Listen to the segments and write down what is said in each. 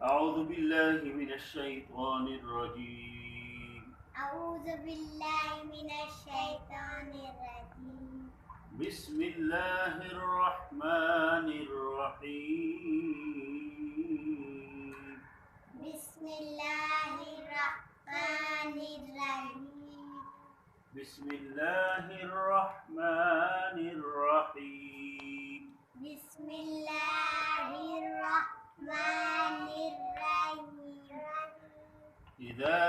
أعوذ بالله من الشيطان الرجيم. أعوذ بالله من الشيطان الرجيم. بسم الله الرحمن الرحيم. بسم الله الرحمن الرحيم. بسم الله الرحمن الرحيم. بسم الله الرحمن الرحيم. إذا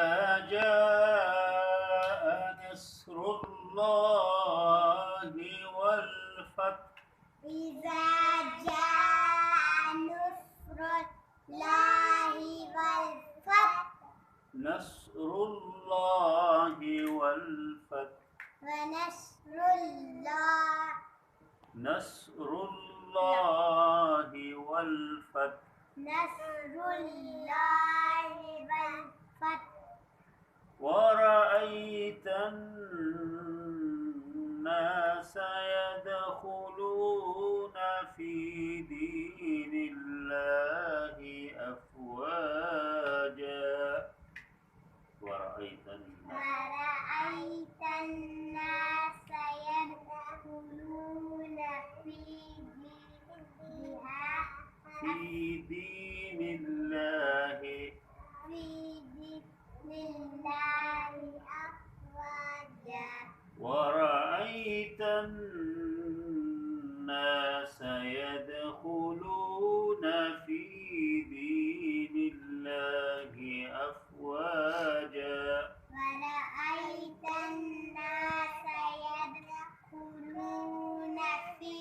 جاء نصر الله والفتح. إذا جاء نصر الله والفتح. نصر الله والفتح. ونصر الله. نصر الله والفتح. نصر الله والفتح. ورأيت الناس يدخلون في دين الله أفواجا. ورأيت الناس يدخلون في دين الله أفواجا. ورأيت الناس يدخلون في دين الله أفواجا. ورأيت الناس يدخلون في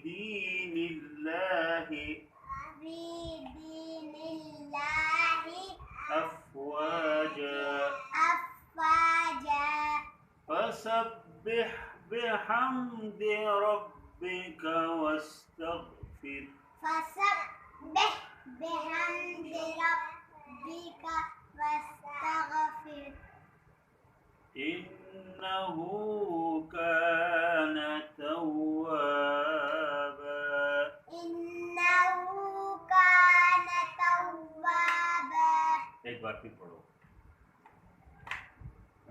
دين الله أفواجا. فسبح بحمد ربك واستغفر. فسبح بحمد ربك واستغفر. إنه كان توابا. إنه كان توابا. एक बार फिर पढ़ो.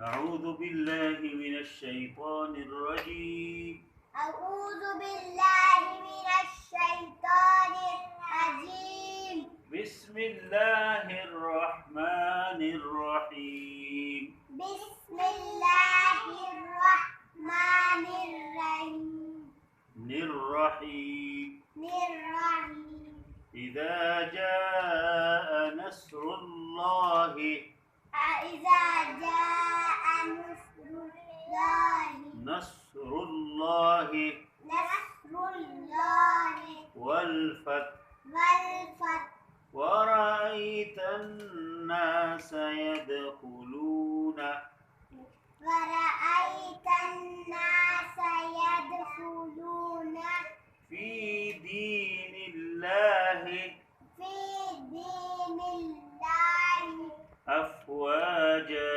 أعوذ بالله من الشيطان الرجيم. أعوذ بالله من الشيطان الرجيم. بسم الله الرحمن الرحيم. بسم الله الرحمن الرحيم. الرحيم. الرحيم. إذا جاء نصر الله. إذا جاء نصر الله. نصر الله نصر الله والفتح. والفتح. ورأيت الناس يدخلون. ورأيت الناس يدخلون في دين الله في دين الله أفواجا.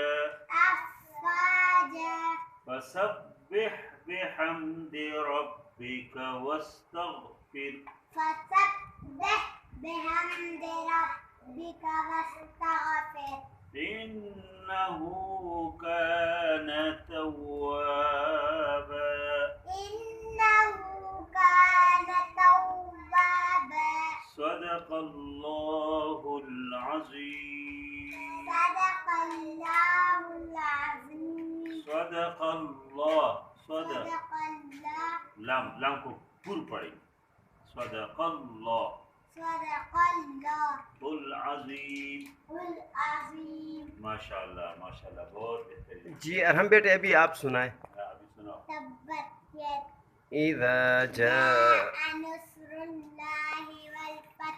أفواجا. فسبح بحمد ربك واستغفر. فسبح بحمد ربك واستغفر. إنه كان توابا. إنه كان توابا. صدق الله العظيم. صدق الله العظيم. صدق الله. صدق صدق الله. لام को पूर्ण पढ़ेंगे. صدق الله صدق الله العظيم. العظيم. माशाल्लाह माशाल्लाह बहुत बेहतरीन. जी अरहम बेटे अभी आप सुनाए. अभी सुनाओ. تبت يد إذا جاء جاء نصر الله والفتح.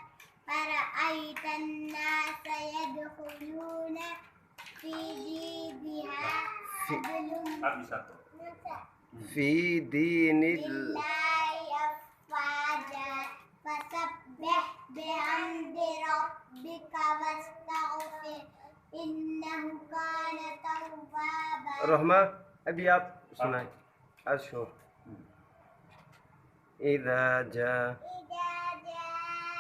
فرأيت الناس يدخلون في دينها अभी साथ करो. في دين لله أفواجا. فسبح بحمد ربك واستغفر. إنه كان توابا. रहमा अभी आप सुनाए. अशोक. إذا جاء إذا جاء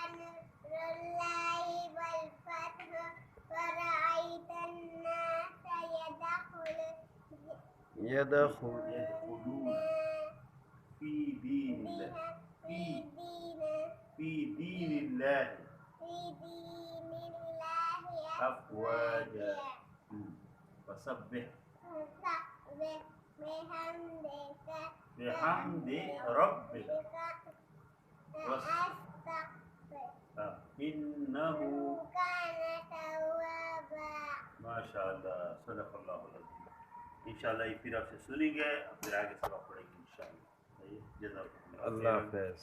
यदखुल यदखुलून फी दीनिल्लाह फी दीनिल्लाह अफवाजा फसब्बिह बिहम्दि रब्बिक इन्नहु माशाअल्लाह सदक़ल्लाहुल अज़ीम। इंशाअल्लाह ये फिर आपसे सुनेंगे, फिर आगे सबक पढ़ेंगे इंशाअल्लाह। जज़ाकुमुल्लाह अल्लाह खैरन। हाफ़िज़।